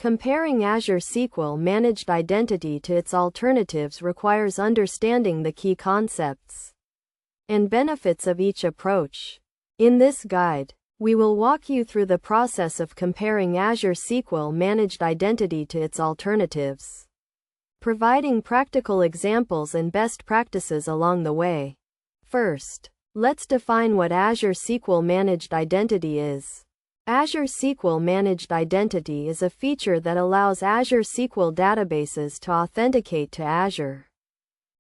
Comparing Azure SQL Managed Identity to its alternatives requires understanding the key concepts and benefits of each approach. In this guide, we will walk you through the process of comparing Azure SQL Managed Identity to its alternatives, providing practical examples and best practices along the way. First, let's define what Azure SQL Managed Identity is. Azure SQL Managed Identity is a feature that allows Azure SQL databases to authenticate to Azure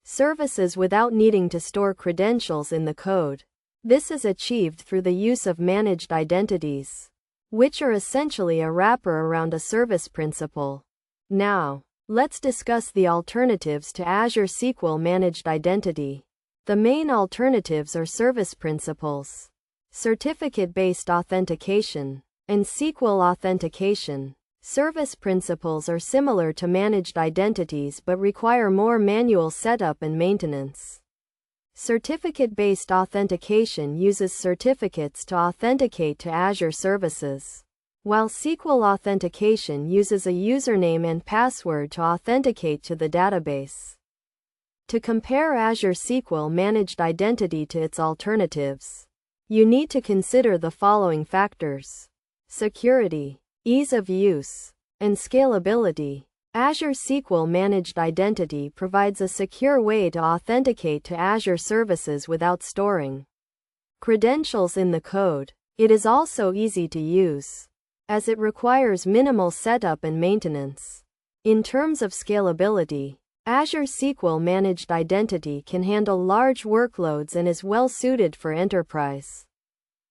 services without needing to store credentials in the code. This is achieved through the use of managed identities, which are essentially a wrapper around a service principal. Now, let's discuss the alternatives to Azure SQL Managed Identity. The main alternatives are service principals, certificate-based authentication, and SQL authentication. Service principals are similar to managed identities but require more manual setup and maintenance. Certificate-based authentication uses certificates to authenticate to Azure services, while SQL authentication uses a username and password to authenticate to the database. To compare Azure SQL Managed Identity to its alternatives, you need to consider the following factors: security, ease of use, and scalability. Azure SQL Managed Identity provides a secure way to authenticate to Azure services without storing credentials in the code. It is also easy to use, as it requires minimal setup and maintenance. In terms of scalability, Azure SQL Managed Identity can handle large workloads and is well suited for enterprise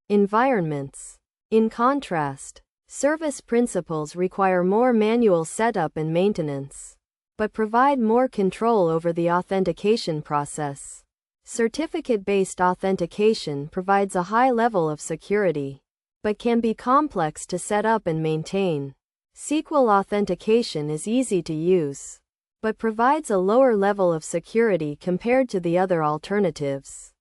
environments. In contrast, service principals require more manual setup and maintenance, but provide more control over the authentication process. Certificate-based authentication provides a high level of security, but can be complex to set up and maintain. SQL authentication is easy to use, but provides a lower level of security compared to the other alternatives.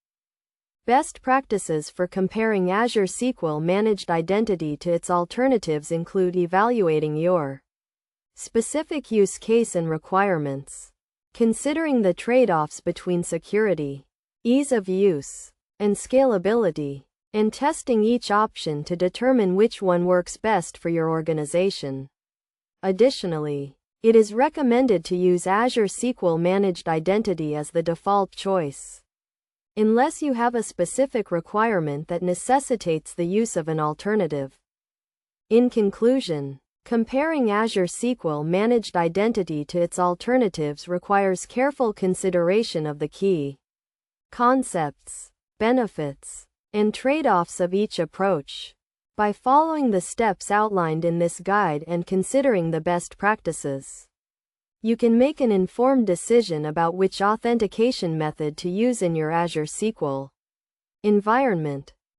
Best practices for comparing Azure SQL Managed Identity to its alternatives include evaluating your specific use case and requirements, considering the trade-offs between security, ease of use, and scalability, and testing each option to determine which one works best for your organization. Additionally, it is recommended to use Azure SQL Managed Identity as the default choice, unless you have a specific requirement that necessitates the use of an alternative. In conclusion, comparing Azure SQL Managed Identity to its alternatives requires careful consideration of the key concepts, benefits, and trade-offs of each approach. By following the steps outlined in this guide and considering the best practices, you can make an informed decision about which authentication method to use in your Azure SQL environment.